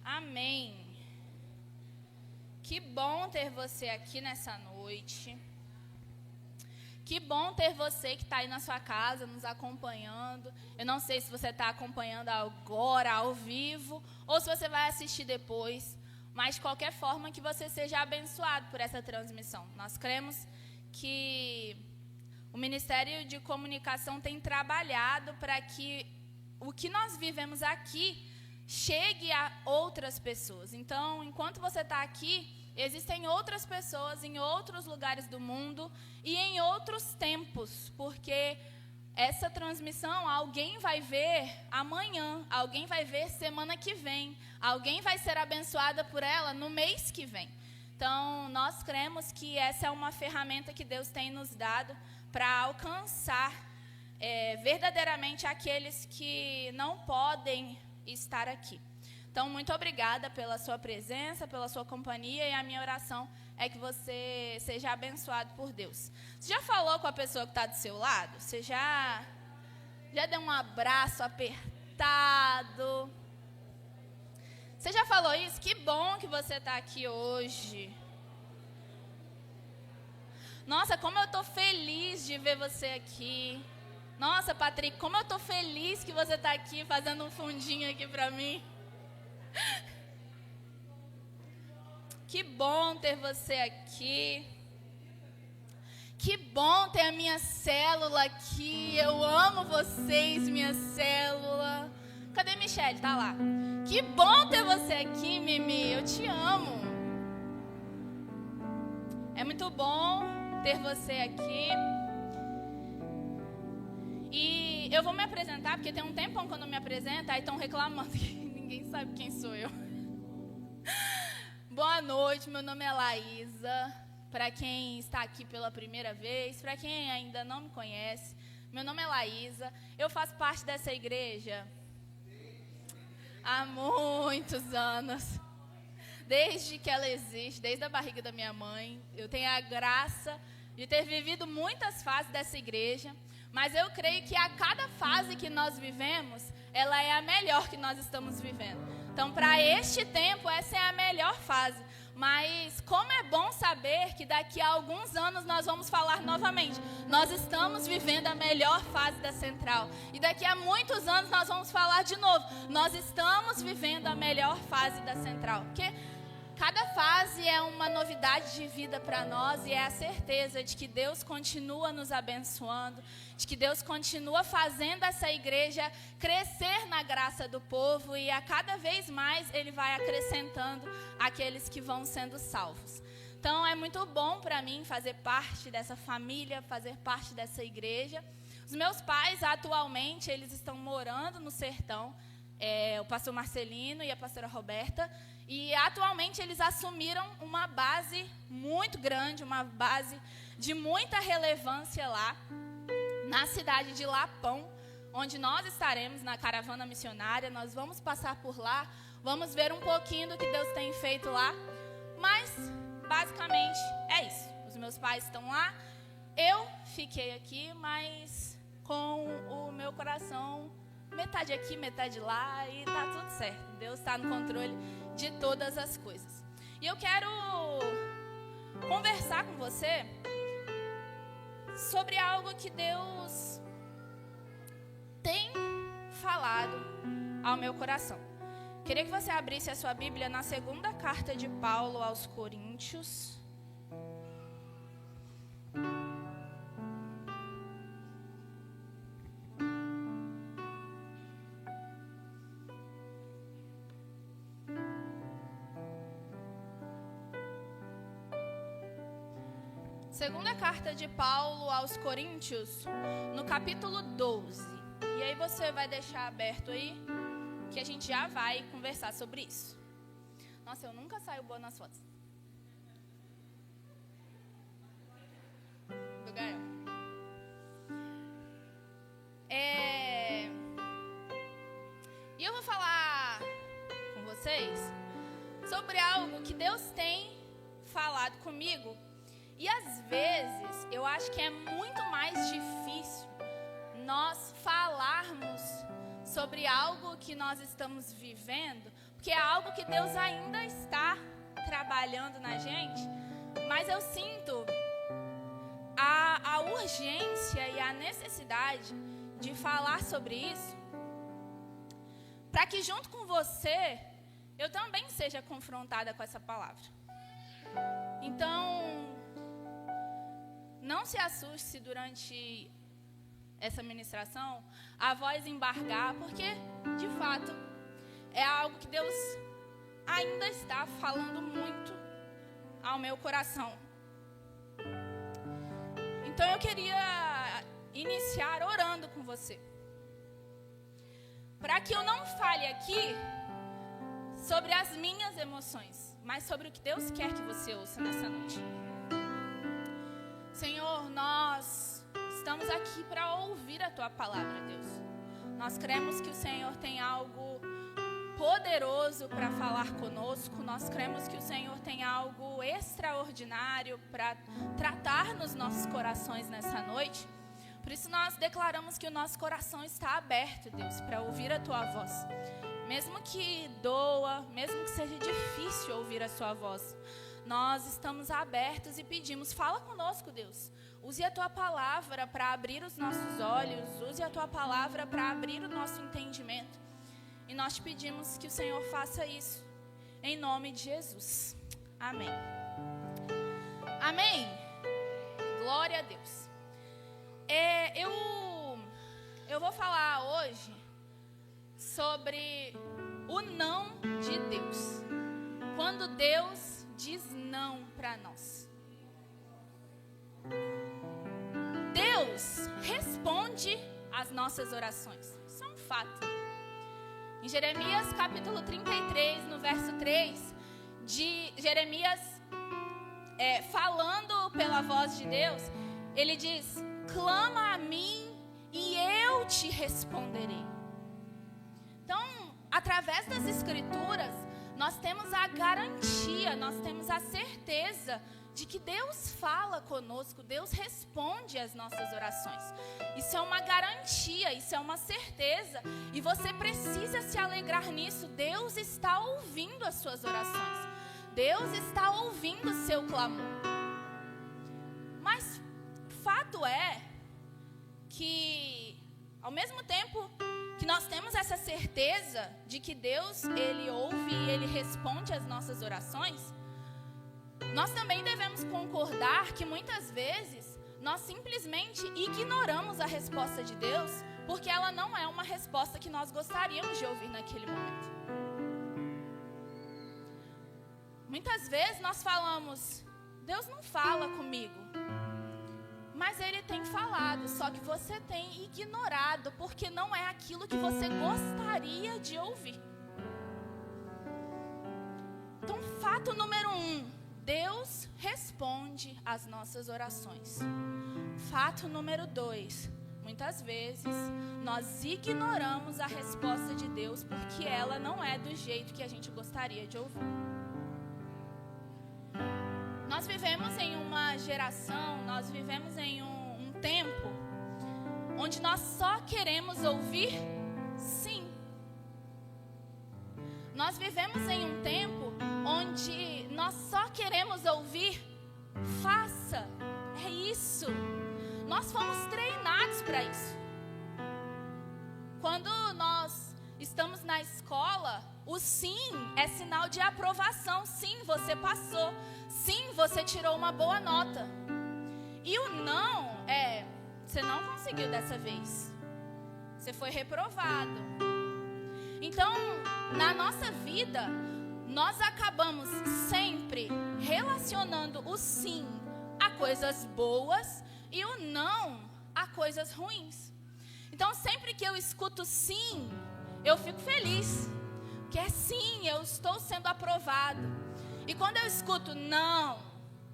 Amém. Que bom ter você aqui nessa noite. Que bom ter você que está aí na sua casa, nos acompanhando. Eu não sei se você está acompanhando agora, ao vivo, ou se você vai assistir depois. Mas, de qualquer forma, que você seja abençoado por essa transmissão. Nós cremos que o Ministério de Comunicação tem trabalhado para que o que nós vivemos aqui chegue a outras pessoas. Então, enquanto você está aqui, existem outras pessoas em outros lugares do mundo e em outros tempos, porque essa transmissão alguém vai ver amanhã, alguém vai ver semana que vem, alguém vai ser abençoada por ela no mês que vem. Então, nós cremos que essa é uma ferramenta que Deus tem nos dado para alcançar verdadeiramente aqueles que não podem estar aqui. Então, muito obrigada pela sua presença, pela sua companhia, e a minha oração é que você seja abençoado por Deus. Você já falou com a pessoa que está do seu lado? Você já deu um abraço apertado? Você já falou isso? Que bom que você está aqui hoje. Nossa, como eu estou feliz de ver você aqui. Nossa, Patrick, como eu estou feliz que você está aqui fazendo um fundinho aqui para mim. Que bom ter você aqui. Que bom ter a minha célula aqui. Eu amo vocês, minha célula. Cadê Michelle? Tá lá. Que bom ter você aqui, Mimi. Eu te amo. É muito bom ter você aqui. E eu vou me apresentar, porque tem um tempão que eu não me apresento, aí estão reclamando que ninguém sabe quem sou eu. Boa noite, meu nome é Laísa. Para quem está aqui pela primeira vez, para quem ainda não me conhece, meu nome é Laísa. Eu faço parte dessa igreja há muitos anos. Desde que ela existe, desde a barriga da minha mãe. Eu tenho a graça de ter vivido muitas fases dessa igreja. Mas eu creio que a cada fase que nós vivemos, ela é a melhor que nós estamos vivendo. Então, para este tempo, essa é a melhor fase. Mas como é bom saber que daqui a alguns anos nós vamos falar novamente. Nós estamos vivendo a melhor fase da Central. E daqui a muitos anos nós vamos falar de novo. Nós estamos vivendo a melhor fase da Central. Porque cada fase é uma novidade de vida para nós e é a certeza de que Deus continua nos abençoando, de que Deus continua fazendo essa igreja crescer na graça do povo e a cada vez mais Ele vai acrescentando aqueles que vão sendo salvos. Então é muito bom para mim fazer parte dessa família, fazer parte dessa igreja. Os meus pais atualmente eles estão morando no sertão, o pastor Marcelino e a pastora Roberta. E atualmente eles assumiram uma base muito grande, uma base de muita relevância lá, na cidade de Lapão, onde nós estaremos na caravana missionária. Nós vamos passar por lá, vamos ver um pouquinho do que Deus tem feito lá. Mas, basicamente, é isso. Os meus pais estão lá, eu fiquei aqui, mas com o meu coração metade aqui, metade lá, e tá tudo certo. Deus está no controle de todas as coisas. E eu quero conversar com você sobre algo que Deus tem falado ao meu coração. Queria que você abrisse a sua Bíblia na segunda carta de Paulo aos Coríntios. Segunda carta de Paulo aos Coríntios, no capítulo 12. E aí você vai deixar aberto aí, que a gente já vai conversar sobre isso. Nossa, eu nunca saio boa nas fotos. Do Gael. E eu vou falar com vocês sobre algo que Deus tem falado comigo. E às vezes, eu acho que é muito mais difícil nós falarmos sobre algo que nós estamos vivendo, porque é algo que Deus ainda está trabalhando na gente, mas eu sinto a urgência e a necessidade de falar sobre isso, para que junto com você, eu também seja confrontada com essa palavra. Então, não se assuste se durante essa ministração a voz embargar, porque, de fato, é algo que Deus ainda está falando muito ao meu coração. Então, eu queria iniciar orando com você, para que eu não fale aqui sobre as minhas emoções, mas sobre o que Deus quer que você ouça nessa noite. Senhor, nós estamos aqui para ouvir a Tua palavra, Deus. Nós cremos que o Senhor tem algo poderoso para falar conosco. Nós cremos que o Senhor tem algo extraordinário para tratar nos nossos corações nessa noite. Por isso nós declaramos que o nosso coração está aberto, Deus, para ouvir a Tua voz. Mesmo que doa, mesmo que seja difícil ouvir a Sua voz, nós estamos abertos e pedimos, fala conosco, Deus. Use a Tua palavra para abrir os nossos olhos, use a Tua palavra para abrir o nosso entendimento. E nós te pedimos que o Senhor faça isso, em nome de Jesus. Amém. Amém. Glória a Deus. Eu vou falar hoje sobre o não de Deus. Quando Deus diz não para nós. Deus responde às nossas orações. Isso é um fato. Em Jeremias capítulo 33, no verso 3, de Jeremias falando pela voz de Deus, ele diz: clama a mim e eu te responderei. Então, através das Escrituras, nós temos a garantia, nós temos a certeza de que Deus fala conosco, Deus responde às nossas orações. Isso é uma garantia, isso é uma certeza, e você precisa se alegrar nisso. Deus está ouvindo as suas orações, Deus está ouvindo o seu clamor. Mas fato é que, ao mesmo tempo que nós temos essa certeza de que Deus, Ele ouve e Ele responde às nossas orações, nós também devemos concordar que muitas vezes nós simplesmente ignoramos a resposta de Deus, porque ela não é uma resposta que nós gostaríamos de ouvir naquele momento. Muitas vezes nós falamos: Deus não fala comigo. Mas Ele tem falado, só que você tem ignorado, porque não é aquilo que você gostaria de ouvir. Então, fato número 1, Deus responde às nossas orações. Fato número 2, muitas vezes nós ignoramos a resposta de Deus, porque ela não é do jeito que a gente gostaria de ouvir. Nós vivemos em uma geração, nós vivemos em um tempo onde nós só queremos ouvir sim. Nós vivemos em um tempo onde nós só queremos ouvir faça, é isso. Nós fomos treinados para isso. Quando nós estamos na escola, o sim é sinal de aprovação. Sim, você passou. Sim, você tirou uma boa nota. E o não é: você não conseguiu dessa vez. Você foi reprovado. Então, na nossa vida, nós acabamos sempre relacionando o sim a coisas boas e o não a coisas ruins. Então, sempre que eu escuto sim, eu fico feliz. Que é sim, eu estou sendo aprovado. E quando eu escuto não,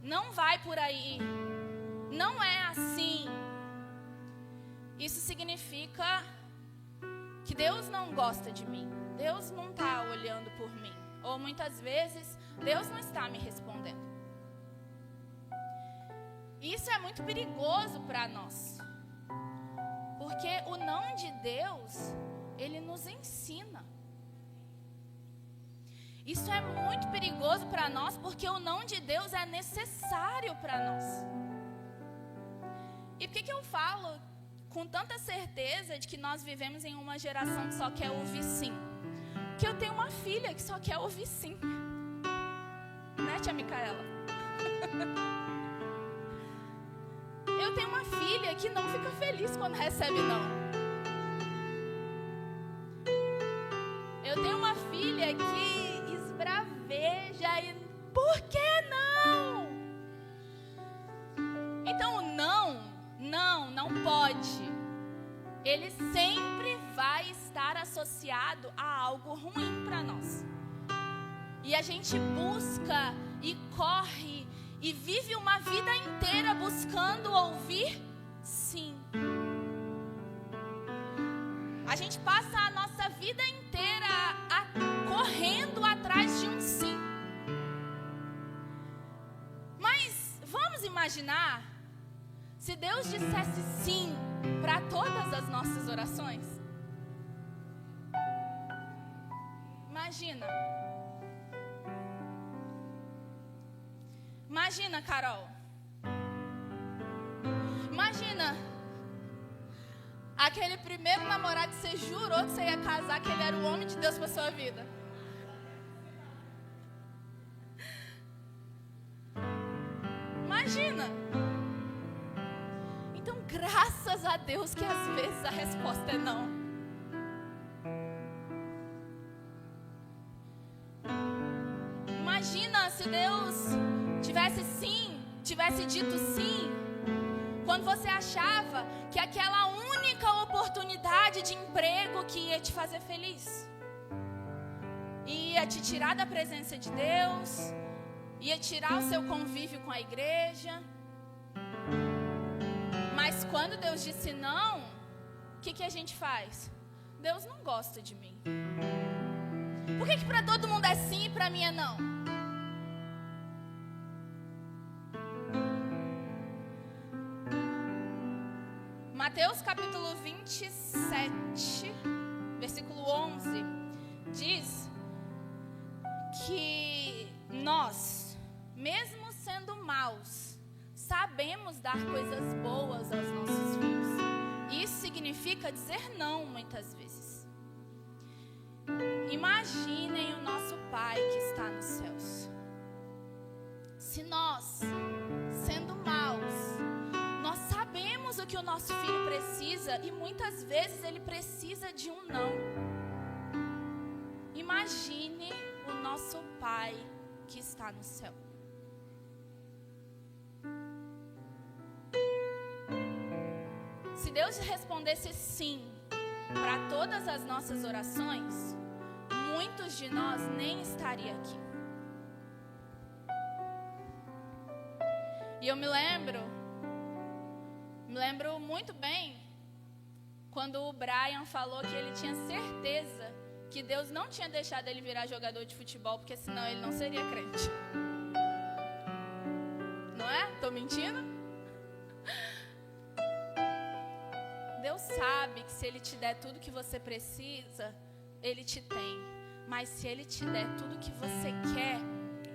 não vai por aí, não é assim, isso significa que Deus não gosta de mim, Deus não está olhando por mim, ou muitas vezes Deus não está me respondendo. Isso é muito perigoso para nós, porque o não de Deus, Ele nos ensina. Isso é muito perigoso para nós, porque o não de Deus é necessário para nós. E por que eu falo com tanta certeza de que nós vivemos em uma geração que só quer ouvir sim? Porque eu tenho uma filha que só quer ouvir sim. Né, tia Micaela? Eu tenho uma filha que não fica feliz quando recebe não. Eu tenho uma filha que esbraveja e por que não? Então o não pode. Ele sempre vai estar associado a algo ruim para nós. E a gente busca e corre e vive uma vida inteira buscando ouvir sim. A gente passa a nossa vida inteira correndo atrás de um sim. Mas vamos imaginar se Deus dissesse sim para todas as nossas orações? Imagina. Imagina, Carol. Imagina aquele primeiro namorado que você jurou que você ia casar, que ele era o homem de Deus para sua vida. Imagina. Então, graças a Deus que às vezes a resposta é não. Imagina se Deus tivesse dito sim, quando você achava que aquela única oportunidade de emprego que ia te fazer feliz, ia te tirar da presença de Deus, ia tirar o seu convívio com a igreja. Mas quando Deus disse não, o que a gente faz? Deus não gosta de mim. Por que para todo mundo é sim e para mim é não? Mateus capítulo 27, versículo 11, diz que nós, mesmo sendo maus, sabemos dar coisas boas aos nossos filhos. Isso significa dizer não muitas vezes. Imaginem o nosso Pai que está nos céus. Se nós, sendo maus, nós sabemos o que o nosso filho precisa e muitas vezes ele precisa de um não. Imagine o nosso Pai que está no céu. Se Deus respondesse sim para todas as nossas orações, muitos de nós nem estariam aqui. E eu me lembro muito bem quando o Brian falou que ele tinha certeza que Deus não tinha deixado ele virar jogador de futebol, porque senão ele não seria crente. Não é? Tô mentindo? Deus sabe que se Ele te der tudo que você precisa, Ele te tem. Mas se Ele te der tudo que você quer,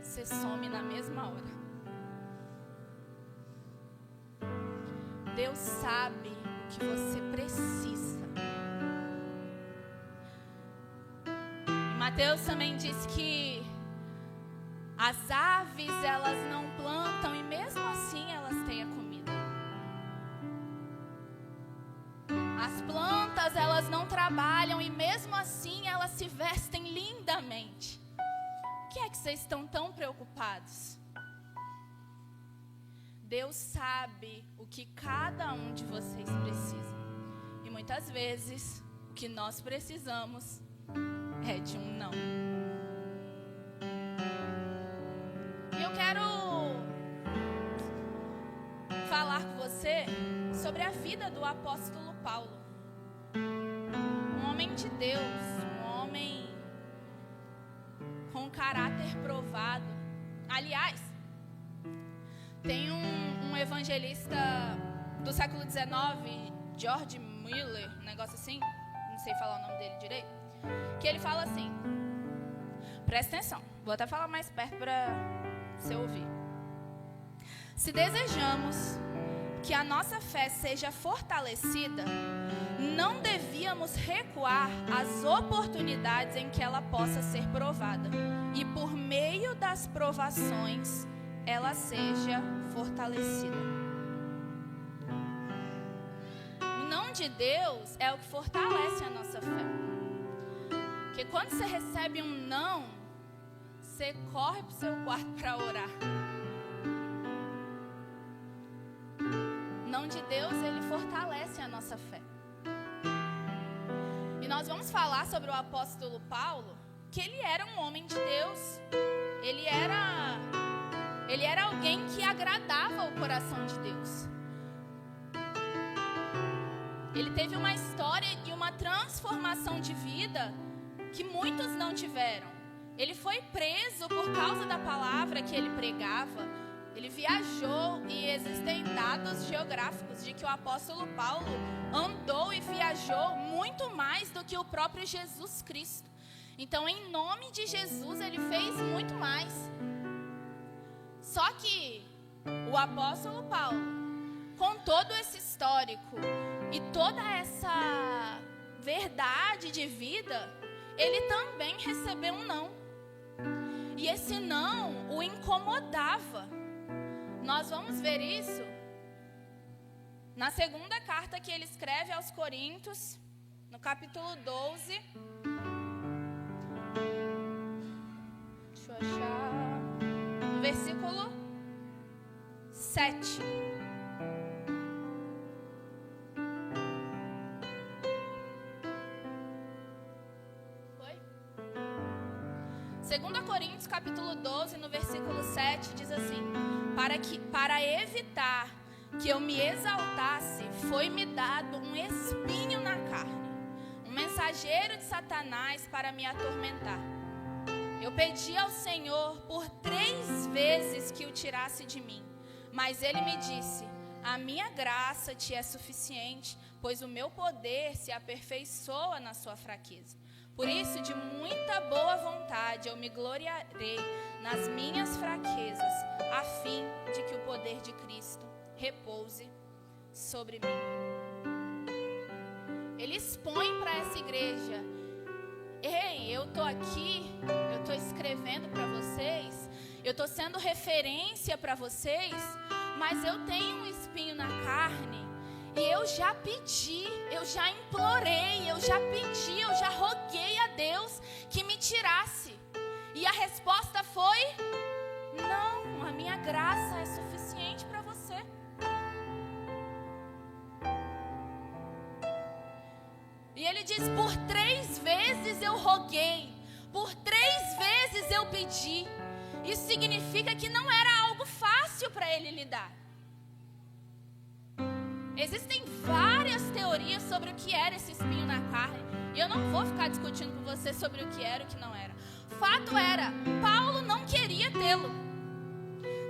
você some na mesma hora. Deus sabe o que você precisa. E Mateus também diz que as aves, elas não plantam e mesmo assim elas têm a comida. As plantas, elas não trabalham e mesmo assim elas se vestem lindamente. Por que é que vocês estão tão preocupados? Deus sabe o que cada um de vocês precisa. E muitas vezes, o que nós precisamos é de um não. E eu quero falar com você sobre a vida do apóstolo Paulo. Um homem de Deus, um homem com caráter provado. Aliás, tem um evangelista do século XIX, George Mueller, um negócio assim, não sei falar o nome dele direito, que ele fala assim: Presta atenção. Vou até falar mais perto para você ouvir. Se desejamos que a nossa fé seja fortalecida, não devíamos recuar às oportunidades em que ela possa ser provada. E por meio das provações, ela seja fortalecida. O não de Deus é o que fortalece a nossa fé. Porque quando você recebe um não, você corre para o seu quarto para orar. O não de Deus, ele fortalece a nossa fé. E nós vamos falar sobre o apóstolo Paulo, que ele era um homem de Deus. Ele era alguém que agradava o coração de Deus. Ele teve uma história e uma transformação de vida que muitos não tiveram. Ele foi preso por causa da palavra que ele pregava. Ele viajou e existem dados geográficos de que o apóstolo Paulo andou e viajou muito mais do que o próprio Jesus Cristo. Então, em nome de Jesus, ele fez muito mais. Só que o apóstolo Paulo, com todo esse histórico e toda essa verdade de vida, ele também recebeu um não. E esse não o incomodava. Nós vamos ver isso na segunda carta que ele escreve aos Coríntios, no capítulo 12. Deixa eu achar. No versículo 7. Foi? 2 Coríntios, capítulo 12, no versículo 7, diz assim: Para evitar que eu me exaltasse, foi-me dado um espinho na carne, um mensageiro de Satanás para me atormentar. Eu pedi ao Senhor por 3 vezes que o tirasse de mim, mas ele me disse: a minha graça te é suficiente, pois o meu poder se aperfeiçoa na sua fraqueza. Por isso, de muita boa vontade, eu me gloriarei nas minhas fraquezas, a fim de que o poder de Cristo repouse sobre mim. Ele expõe para essa igreja: ei, eu estou aqui, eu estou escrevendo para vocês, eu estou sendo referência para vocês, mas eu tenho um espinho na carne. E eu já pedi, eu já implorei, eu já pedi, eu já roguei a Deus que me tirasse. E a resposta foi: não, a minha graça é suficiente para você. E ele diz: por 3 vezes eu roguei, por 3 vezes eu pedi. Isso significa que não era algo fácil para ele lidar. Existem várias teorias sobre o que era esse espinho na carne. E eu não vou ficar discutindo com você sobre o que era e o que não era. Fato era, Paulo não queria tê-lo.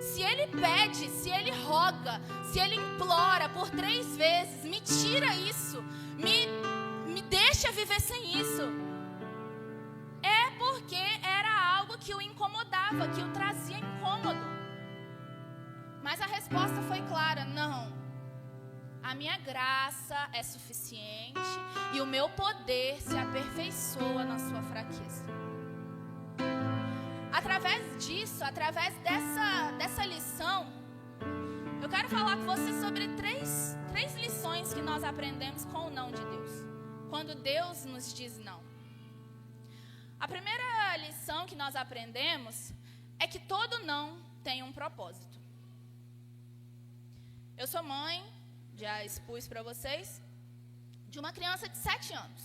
Se ele pede, se ele roga, se ele implora por 3 vezes: me tira isso, me deixa viver sem isso, é porque era algo que o incomodava, que o trazia incômodo. Mas a resposta foi clara: não. A minha graça é suficiente e o meu poder se aperfeiçoa na sua fraqueza. Através disso, através dessa lição, eu quero falar com você sobre três lições que nós aprendemos com o não de Deus. Quando Deus nos diz não. A primeira lição que nós aprendemos é que todo não tem um propósito. Eu sou mãe, já expus para vocês, de uma criança de 7 anos.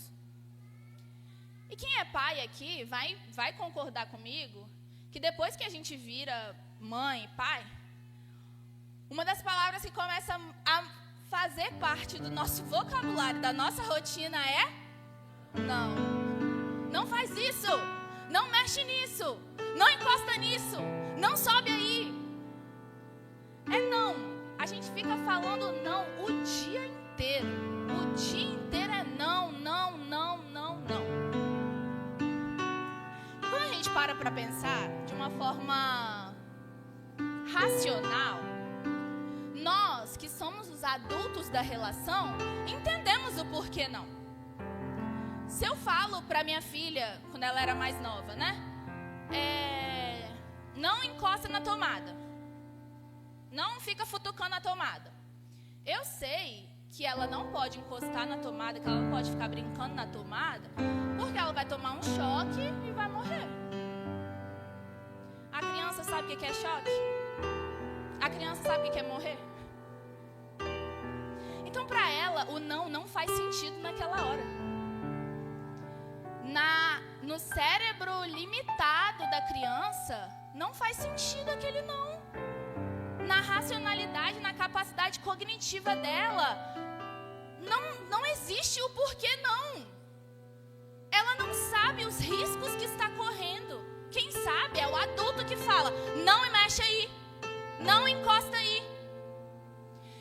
E quem é pai aqui vai concordar comigo que depois que a gente vira mãe, pai, uma das palavras que começa a fazer parte do nosso vocabulário, da nossa rotina é não. Não faz isso, não mexe nisso, não encosta nisso, não sobe aí. É não. A gente fica falando não o dia inteiro. O dia inteiro é não, não, não, não, não. E quando a gente para para pensar de uma forma racional, nós que somos os adultos da relação, entendemos o porquê não. Se eu falo para minha filha, quando ela era mais nova, né? Não encosta na tomada. Não fica futucando a tomada. Eu sei que ela não pode encostar na tomada, que ela não pode ficar brincando na tomada, porque ela vai tomar um choque e vai morrer. A criança sabe o que é choque? A criança sabe o que é morrer? Então, para ela, o não faz sentido naquela hora. No cérebro limitado da criança, não faz sentido aquele não. Na racionalidade, na capacidade cognitiva dela, não existe o porquê não. Ela não sabe os riscos que está correndo. Quem sabe é o adulto que fala, não mexe aí, não encosta aí.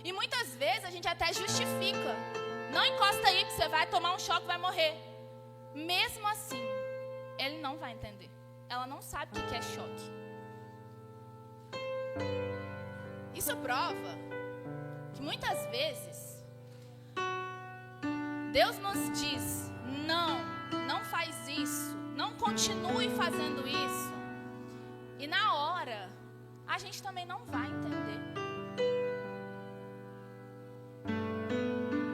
E muitas vezes a gente até justifica, não encosta aí que você vai tomar um choque e vai morrer. Mesmo assim, ele não vai entender. Ela não sabe o que é choque. Isso prova que muitas vezes Deus nos diz, não faz isso, não continue fazendo isso. E na hora, a gente também não vai entender.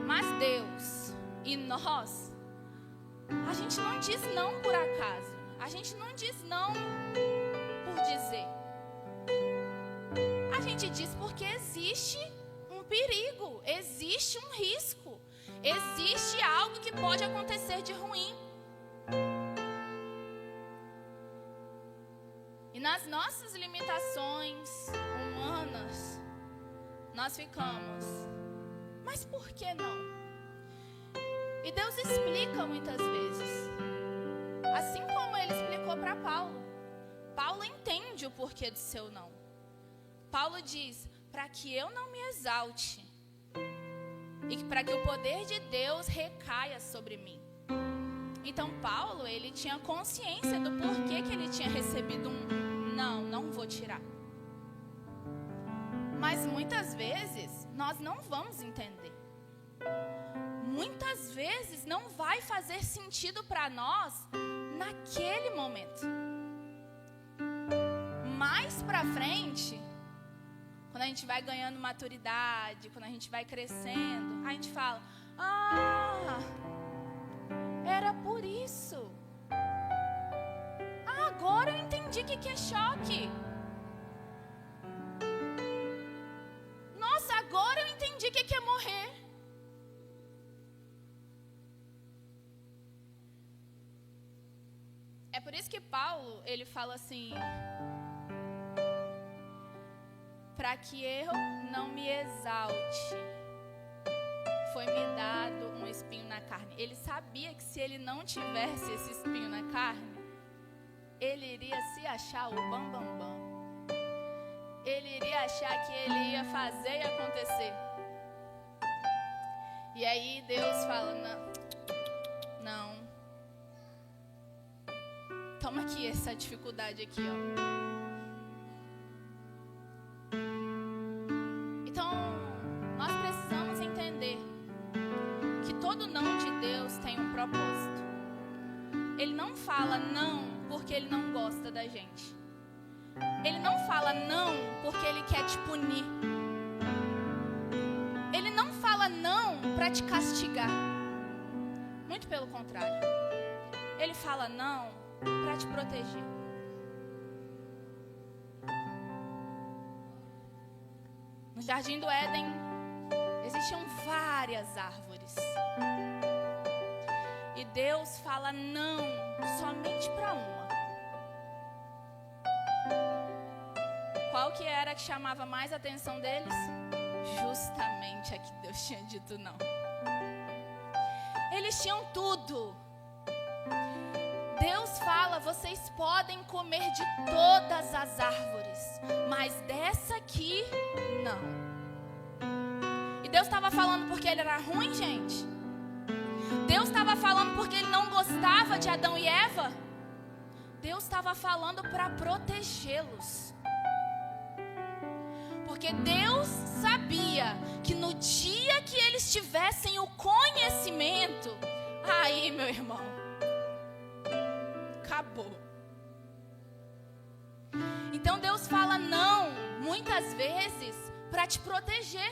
Mas Deus e nós, a gente não diz não por acaso. A gente não diz não por dizer. A gente diz porque existe um perigo, existe um risco, existe algo que pode acontecer de ruim. E nas nossas limitações humanas, nós ficamos, mas por que não? E Deus explica muitas vezes, assim como Ele explicou para Paulo. Paulo entende o porquê do seu não. Paulo diz, para que eu não me exalte e para que o poder de Deus recaia sobre mim. Então Paulo, ele tinha consciência do porquê que ele tinha recebido não vou tirar. Mas muitas vezes nós não vamos entender. Muitas vezes não vai fazer sentido para nós naquele momento. Mais para frente, quando a gente vai ganhando maturidade, quando a gente vai crescendo, a gente fala, era por isso. Agora eu entendi o que é choque. Nossa, agora eu entendi o que é morrer. É por isso que Paulo, ele fala assim, para que eu não me exalte, foi-me dado um espinho na carne. Ele sabia que se ele não tivesse esse espinho na carne, ele iria se achar o bambambam. Ele iria achar que ele ia fazer e acontecer. E aí Deus fala, não. Toma aqui essa dificuldade aqui, ó. Então, nós precisamos entender que todo não de Deus tem um propósito. Ele não fala não porque Ele não gosta da gente. Ele não fala não porque Ele quer te punir. Ele não fala não para te castigar. Muito pelo contrário. Ele fala não para te proteger. No Jardim do Éden existiam várias árvores. E Deus fala não somente para uma. Qual que era que chamava mais a atenção deles? Justamente a que Deus tinha dito não. Eles tinham tudo. Deus fala, vocês podem comer de todas as árvores, mas dessa aqui, não. E Deus estava falando porque ele era ruim, gente? Deus estava falando porque ele não gostava de Adão e Eva? Deus estava falando para protegê-los. Porque Deus sabia que no dia que eles tivessem o conhecimento, aí, meu irmão, acabou. Então Deus fala não, muitas vezes, para te proteger.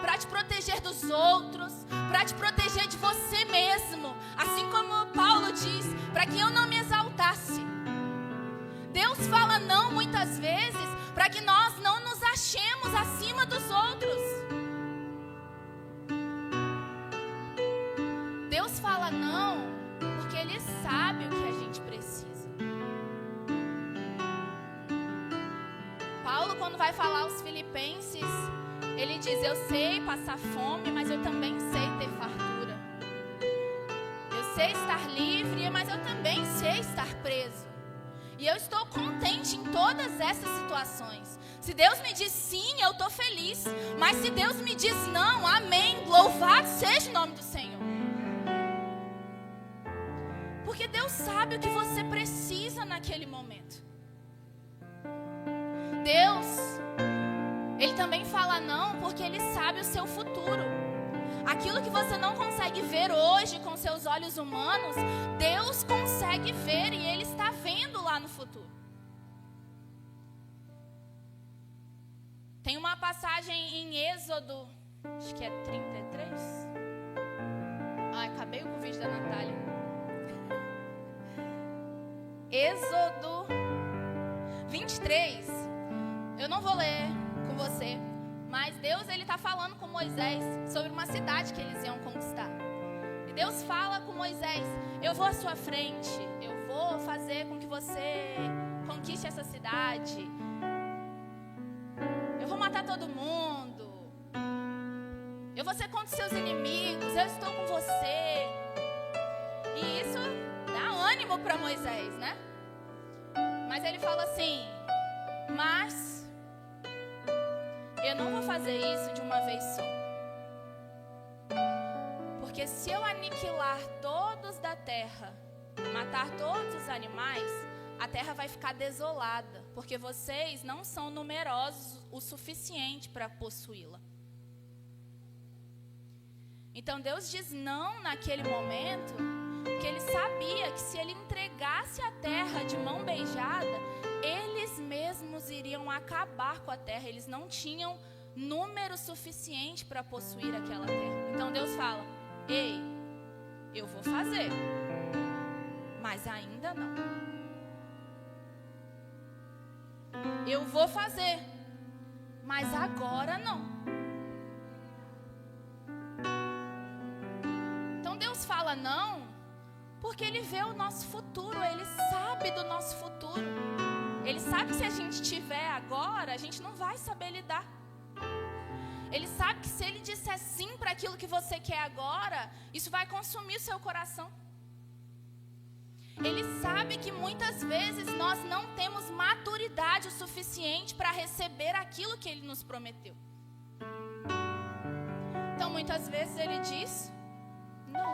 Para te proteger dos outros, para te proteger de você mesmo. Assim como Paulo diz, para que eu não me exaltasse. Deus fala não muitas vezes para que nós não nos achemos acima dos outros. Deus fala não porque Ele sabe o que a gente precisa. Paulo, quando vai falar aos Filipenses, ele diz: eu sei passar fome, mas eu também sei ter fartura. Eu sei estar livre, mas eu também sei estar preso. E eu estou contente em todas essas situações. Se Deus me diz sim, eu estou feliz. Mas se Deus me diz não, amém. Louvado seja o nome do Senhor. Porque Deus sabe o que você precisa naquele momento. Deus, Ele também fala não porque Ele sabe o seu futuro. Aquilo que você não consegue ver hoje com seus olhos humanos, Deus consegue ver e Ele está vendo lá no futuro. Tem uma passagem em Êxodo, acho que é 33. Ai, acabei com o vídeo da Natália. Êxodo 23. Eu não vou ler com você, mas Deus, Ele está falando com Moisés sobre uma cidade que eles iam conquistar. E Deus fala com Moisés: eu vou à sua frente, eu vou fazer com que você conquiste essa cidade. Eu vou matar todo mundo. Eu vou ser contra os seus inimigos, eu estou com você. E isso dá ânimo para Moisés, né? Mas ele fala assim: mas eu não vou fazer isso de uma vez só. Porque se eu aniquilar todos da terra, matar todos os animais, a terra vai ficar desolada. Porque vocês não são numerosos o suficiente para possuí-la. Então Deus diz não naquele momento, porque Ele sabia que se Ele entregasse a terra de mão beijada, eles mesmos iriam acabar com a terra. Eles não tinham número suficiente para possuir aquela terra. Então Deus fala: ei, eu vou fazer, mas ainda não. Eu vou fazer, mas agora não. Então Deus fala não, porque Ele vê o nosso futuro, Ele sabe do nosso futuro. Ele sabe que se a gente tiver agora, a gente não vai saber lidar. Ele sabe que se Ele disser sim para aquilo que você quer agora, isso vai consumir o seu coração. Ele sabe que muitas vezes nós não temos maturidade o suficiente para receber aquilo que Ele nos prometeu. Então muitas vezes Ele diz: não.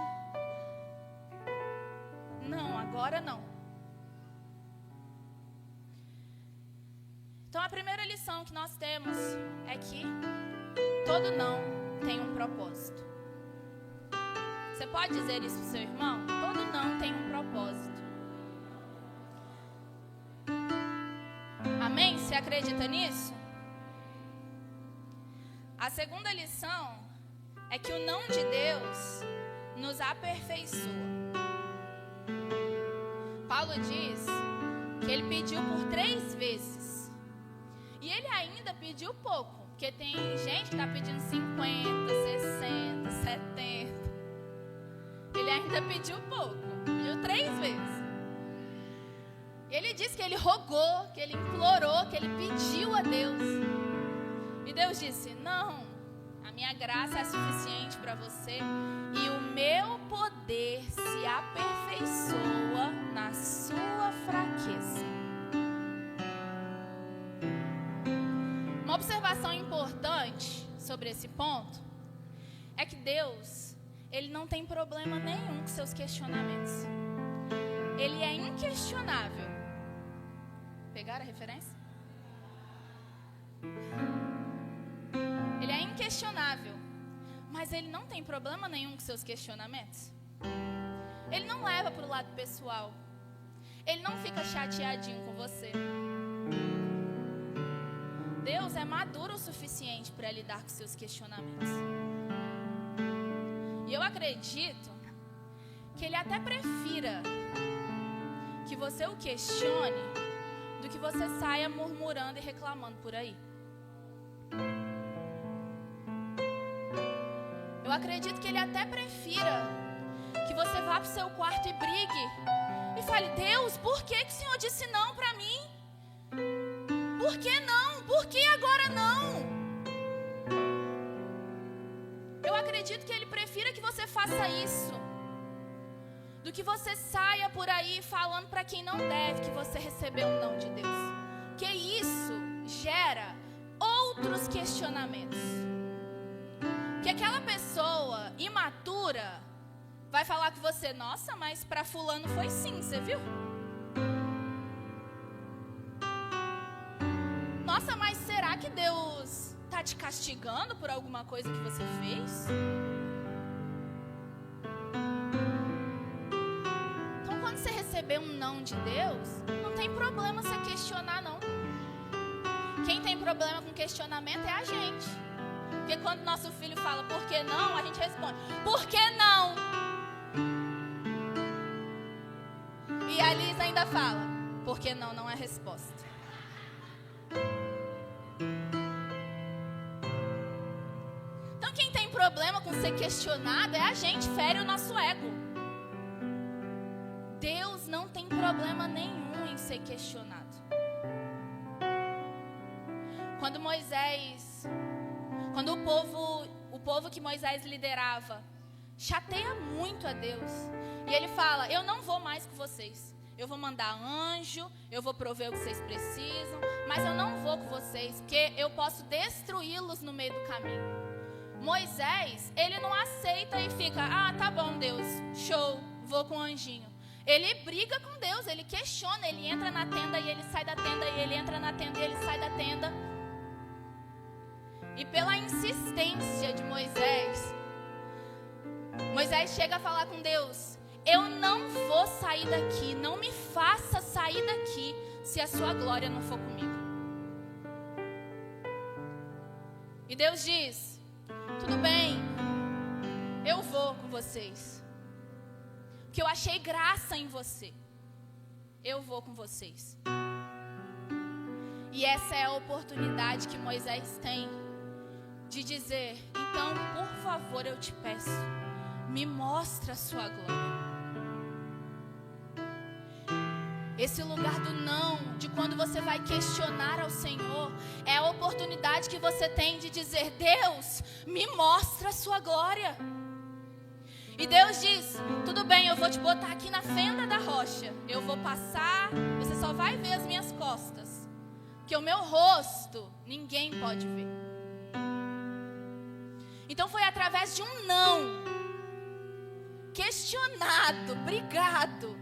Não, agora não. Então a primeira lição que nós temos é que todo não tem um propósito. Você pode dizer isso para o seu irmão? Todo não tem um propósito. Amém? Você acredita nisso? A segunda lição é que o não de Deus nos aperfeiçoa. Paulo diz que ele pediu por 3 vezes. E ele ainda pediu pouco. Porque tem gente que está pedindo 50, 60, 70. Ele ainda pediu pouco. Pediu 3 vezes. Ele disse que ele rogou, que ele implorou, que ele pediu a Deus. E Deus disse: não, a minha graça é suficiente para você. E o meu poder se aperfeiçoa na sua fraqueza. Uma observação importante sobre esse ponto é que Deus, Ele não tem problema nenhum com seus questionamentos. ele é inquestionável. Pegaram a referência? Ele é inquestionável, mas ele não tem problema nenhum com seus questionamentos. Ele não leva para o lado pessoal. Ele não fica chateadinho com você. Deus é maduro o suficiente para lidar com seus questionamentos. E eu acredito que ele até prefira que você o questione do que você saia murmurando e reclamando por aí. Eu acredito que ele até prefira que você vá para o seu quarto e brigue e fale: Deus, por que o Senhor disse não para mim? Por que não? Por que agora não? Eu acredito que ele prefira que você faça isso do que você saia por aí falando para quem não deve que você recebeu um não de Deus. Que isso gera outros questionamentos. Que aquela pessoa imatura vai falar com você: nossa, mas para fulano foi sim, você viu? Nossa, mas será que Deus está te castigando por alguma coisa que você fez? Então, quando você receber um não de Deus, não tem problema você questionar, não. Quem tem problema com questionamento é a gente. Porque quando nosso filho fala por que não, a gente responde: por que não? E a Liz ainda fala: por que não, não é resposta. Então quem tem problema com ser questionado é a gente, fere o nosso ego. Deus não tem problema nenhum em ser questionado. Quando o povo que Moisés liderava chateia muito a Deus, e ele fala: eu não vou mais com vocês. Eu vou mandar anjo, eu vou prover o que vocês precisam, mas eu não vou com vocês, porque eu posso destruí-los no meio do caminho. Moisés, ele não aceita e fica: ah, tá bom, Deus, show, vou com o anjinho. Ele briga com Deus, ele questiona, ele entra na tenda e ele sai da tenda, e ele entra na tenda e ele sai da tenda. E pela insistência de Moisés chega a falar com Deus: eu não vou sair daqui, não me faça sair daqui se a sua glória não for comigo. E Deus diz: tudo bem, eu vou com vocês, porque eu achei graça em você, eu vou com vocês. E essa é a oportunidade que Moisés tem de dizer: então, por favor, eu te peço, me mostra a sua glória. Esse lugar do não, de quando você vai questionar ao Senhor, é a oportunidade que você tem de dizer: Deus, me mostra a sua glória. E Deus diz: tudo bem, eu vou te botar aqui na fenda da rocha, eu vou passar, você só vai ver as minhas costas, porque o meu rosto ninguém pode ver. Então foi através de um não questionado, brigado,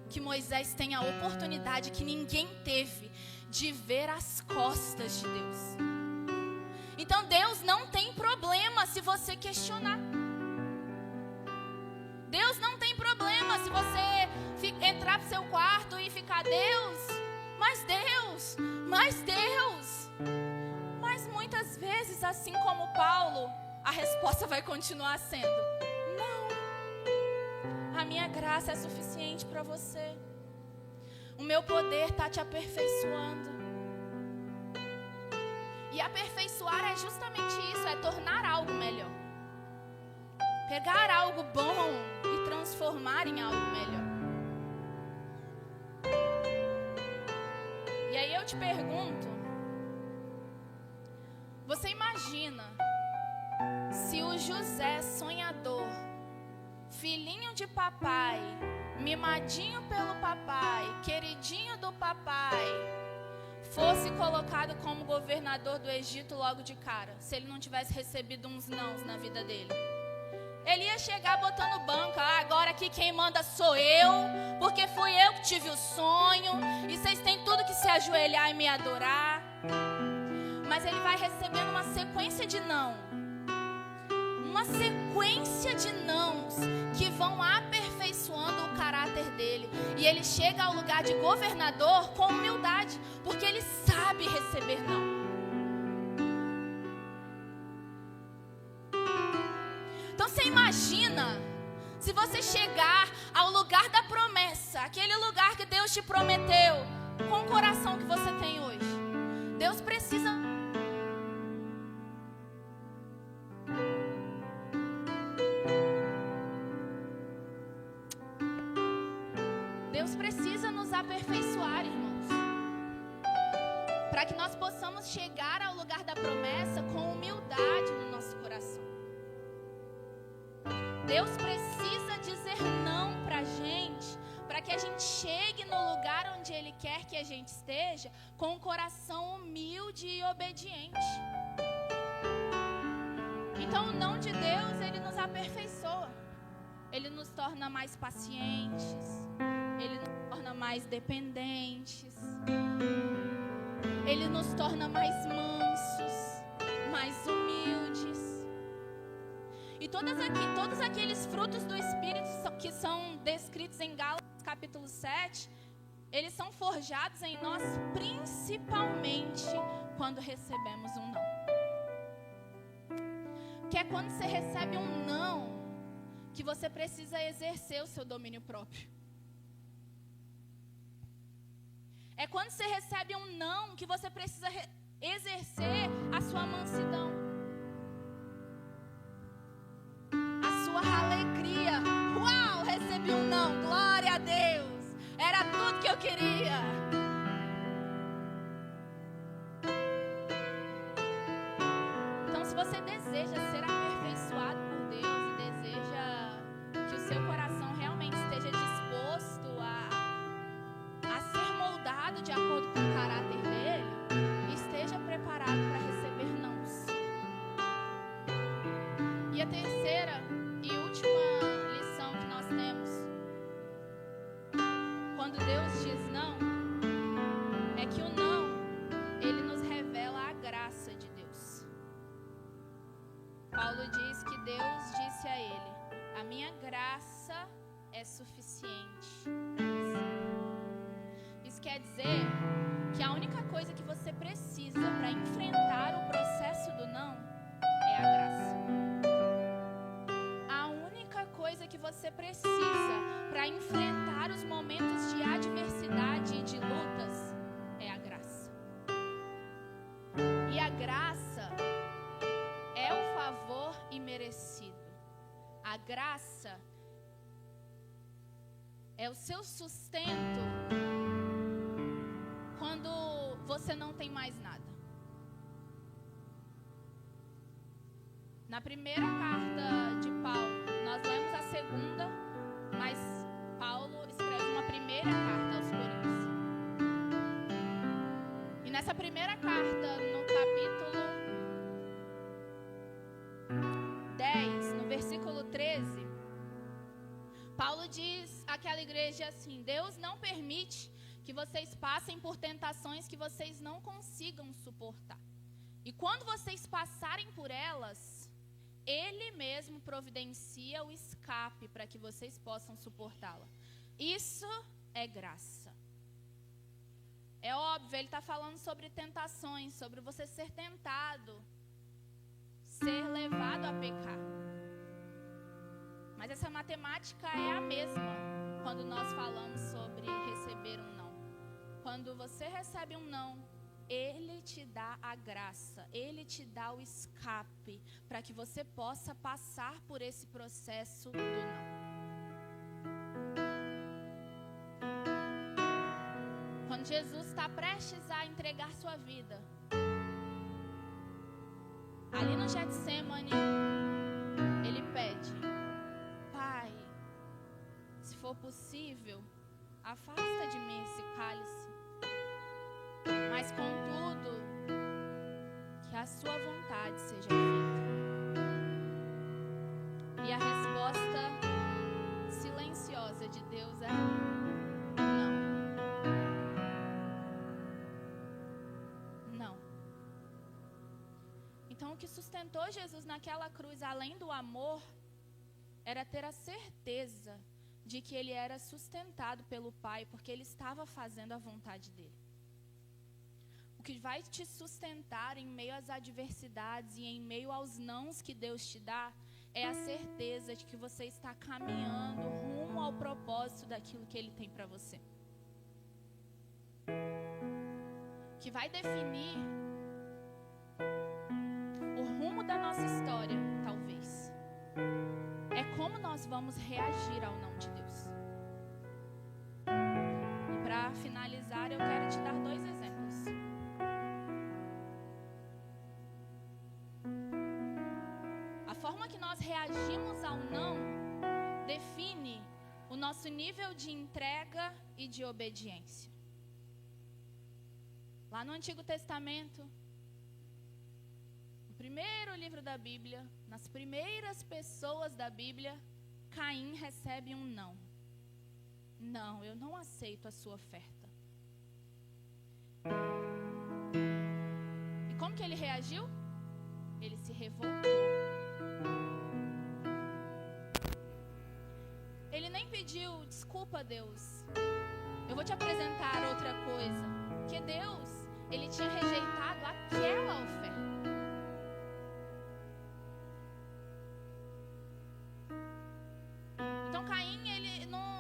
que Moisés tem a oportunidade que ninguém teve de ver as costas de Deus. Então Deus não tem problema se você questionar. Deus não tem problema se você entrar pro seu quarto e ficar: Deus, mas Deus, mas Deus. Mas muitas vezes, assim como Paulo, a resposta vai continuar sendo: não, a minha graça é suficiente para você. O meu poder está te aperfeiçoando. E aperfeiçoar é justamente isso, é tornar algo melhor. Pegar algo bom e transformar em algo melhor. E aí eu te pergunto: você imagina se o José sonhador, filhinho de papai, mimadinho pelo papai, queridinho do papai, fosse colocado como governador do Egito logo de cara, se ele não tivesse recebido uns nãos na vida dele? Ele ia chegar botando banca. Agora aqui quem manda sou eu, porque fui eu que tive o sonho. E vocês têm tudo que se ajoelhar e me adorar. Mas ele vai recebendo uma sequência de não. Uma sequência de nãos que vão aperfeiçoando o caráter dele. E ele chega ao lugar de governador com humildade, porque ele sabe receber não. Então você imagina, se você chegar ao lugar da promessa, aquele lugar que Deus te prometeu, com o coração que você tem hoje. Deus precisa... Deus precisa nos aperfeiçoar, irmãos, para que nós possamos chegar ao lugar da promessa com humildade no nosso coração. Deus precisa dizer não para a gente, para que a gente chegue no lugar onde Ele quer que a gente esteja, com um coração humilde e obediente. Então o não de Deus, Ele nos aperfeiçoa. Ele nos torna mais pacientes. Ele nos torna mais dependentes. Ele nos torna mais mansos, mais humildes. E todos aqueles frutos do Espírito que são descritos em Gálatas capítulo 7, eles são forjados em nós principalmente quando recebemos um não. Que é quando você recebe um não, que você precisa exercer o seu domínio próprio. É quando você recebe um não, que você precisa exercer a sua mansidão. A sua alegria. Uau, recebi um não, glória a Deus. Era tudo que eu queria. Então, se você deseja ser aperfeiçoado por Deus e deseja que o seu coração realmente esteja disposto a ser moldado de acordo com o caráter dele, esteja preparado para receber nãos. E a terceira e última lição que nós temos, quando Deus diz não, é que o não, ele nos revela a graça de Deus. Paulo diz que Deus disse a ele: a minha graça é suficiente para você. Isso quer dizer que a única coisa que você precisa para enfrentar o processo do não é a graça. A única coisa que você precisa para enfrentar os momentos de adversidade e de lutas é a graça. E a graça é o favor imerecido. A graça é o seu sustento quando você não tem mais nada. Na primeira carta de Paulo, nós lemos a segunda, mas Paulo escreve uma primeira carta aos Coríntios. E nessa primeira carta, no capítulo 10, no versículo 13, Paulo diz àquela igreja assim: Deus não permite que vocês passem por tentações que vocês não consigam suportar. E quando vocês passarem por elas, Ele mesmo providencia o escape para que vocês possam suportá-la. Isso é graça. É óbvio, ele está falando sobre tentações, sobre você ser tentado, ser levado a pecar. Mas essa matemática é a mesma quando nós falamos sobre receber um não. Quando você recebe um não, Ele te dá a graça, Ele te dá o escape para que você possa passar por esse processo do não. Quando Jesus está prestes a entregar sua vida, ali no Getsemane, Ele pede: Pai, se for possível, afasta de mim esse cálice. Mas contudo, que a sua vontade seja feita. E a Então, o que sustentou Jesus naquela cruz, além do amor, era ter a certeza de que ele era sustentado pelo Pai, porque ele estava fazendo a vontade dele. O que vai te sustentar em meio às adversidades e em meio aos nãos que Deus te dá, é a certeza de que você está caminhando rumo ao propósito daquilo que ele tem para você. Que vai definir o rumo da nossa história, talvez. É como nós vamos reagir ao não de Deus. E para finalizar, eu quero te dar 2 exemplos. A forma que nós reagimos ao não define o nosso nível de entrega e de obediência. Lá no Antigo Testamento, no primeiro livro da Bíblia, nas primeiras pessoas da Bíblia, Caim recebe um não. Não, eu não aceito a sua oferta. E como que ele reagiu? Ele se revoltou. Ele nem pediu, desculpa, Deus, eu vou te apresentar outra coisa. Porque Deus, ele tinha rejeitado aquela oferta. Então Caim, ele não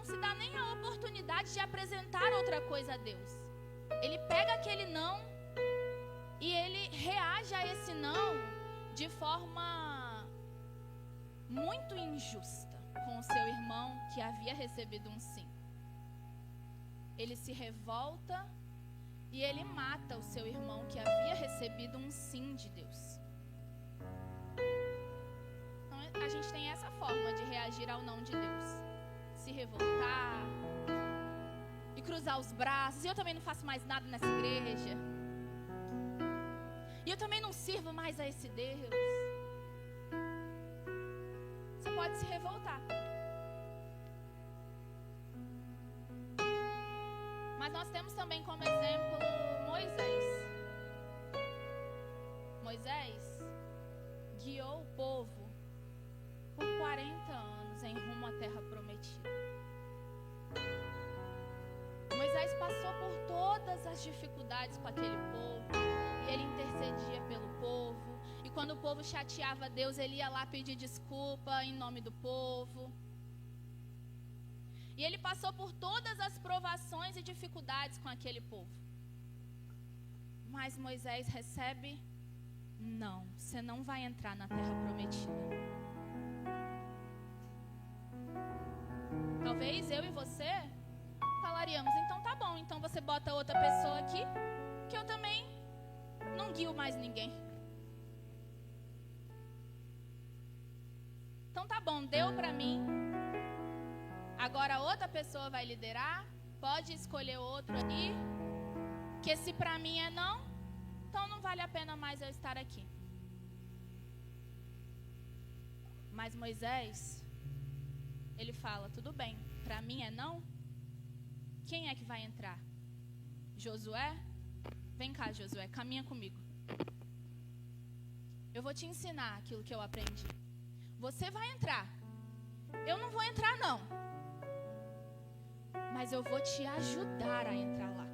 se dá nem a oportunidade de apresentar outra coisa a Deus. Ele pega aquele não e ele reage a esse não de forma muito injusta com o seu irmão que havia recebido um sim. Ele se revolta e ele mata o seu irmão que havia recebido um sim de Deus. Então a gente tem essa forma de reagir ao não de Deus. Se revoltar e cruzar os braços. E eu também não faço mais nada nessa igreja. E eu também não sirvo mais a esse Deus. Você pode se revoltar. Mas nós temos também como exemplo Moisés. Moisés guiou o povo por 40 anos em rumo à terra prometida. Moisés passou por todas as dificuldades com aquele povo. E ele intercedia pelo povo. E quando o povo chateava Deus, ele ia lá pedir desculpa em nome do povo. E ele passou por todas as provações e dificuldades com aquele povo. Mas Moisés recebe: não, você não vai entrar na terra prometida. Talvez eu e você falaríamos: então tá bom, então você bota outra pessoa aqui, que eu também não guio mais ninguém. Então tá bom, deu pra mim. Agora outra pessoa vai liderar. Pode escolher outro aí. Que se pra mim é não, então não vale a pena mais eu estar aqui. Mas Moisés, ele fala: tudo bem, pra mim é não. Quem é que vai entrar? Josué? Vem cá, Josué, caminha comigo. Eu vou te ensinar aquilo que eu aprendi. Você vai entrar. Eu não vou entrar não. Mas eu vou te ajudar a entrar lá.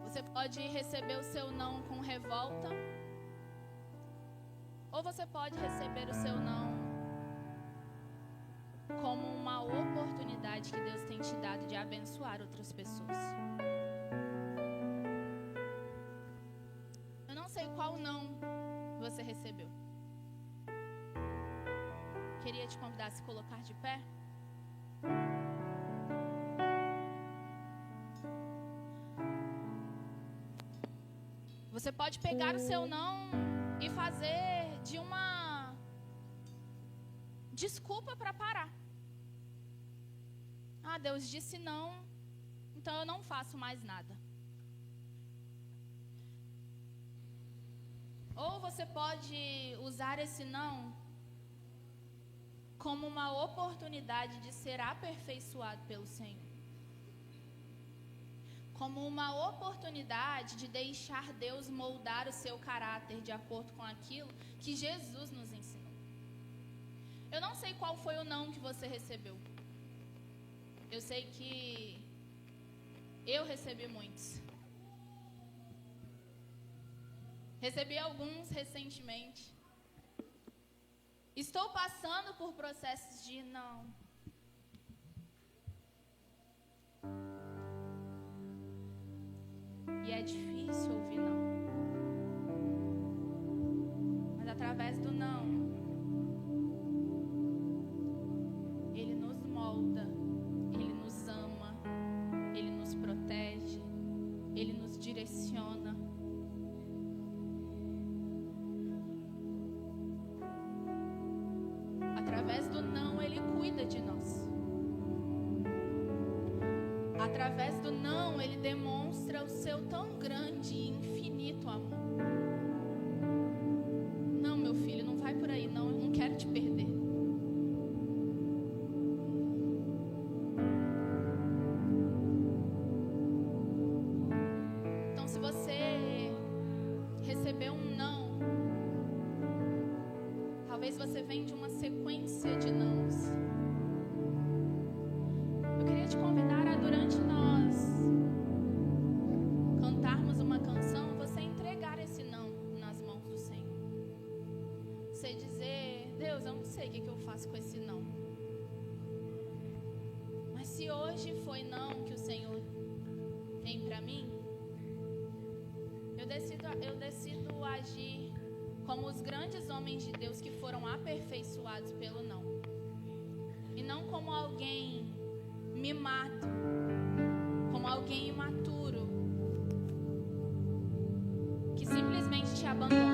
Você pode receber o seu não com revolta. Ou você pode receber o seu não como uma oportunidade que Deus tem te dado de abençoar outras pessoas. Eu não sei qual não você recebeu. Queria te convidar a se colocar de pé. Você pode pegar o seu não e fazer de uma desculpa para parar. Ah, Deus disse não, então eu não faço mais nada. Ou você pode usar esse não como uma oportunidade de ser aperfeiçoado pelo Senhor. como uma oportunidade de deixar Deus moldar o seu caráter de acordo com aquilo que Jesus nos ensinou. Eu não sei qual foi o não que você recebeu. Eu sei que eu recebi muitos. Recebi alguns recentemente. Estou passando por processos de não. E é difícil ouvir não. Mas através do não, Ele nos molda, Ele nos ama, Ele nos protege, Ele nos direciona. Através do não, Ele cuida de nós. Através do não, Ele demonstra o seu tão grande e infinito amor. Não, meu filho, não vai por aí, não. Eu não quero te perder. Então, se você recebeu um não, talvez você venha de uma sequência de nãos. Eu queria te convidar a, durante nós cantarmos uma canção, você entregar esse não nas mãos do Senhor. Você dizer: Deus, eu não sei o que eu faço com esse não. Mas se hoje foi não que o Senhor tem para mim, eu decido agir como os grandes homens de Deus que foram aperfeiçoados pelo não. E não como alguém mimado, como alguém imaturo, que simplesmente te abandonou.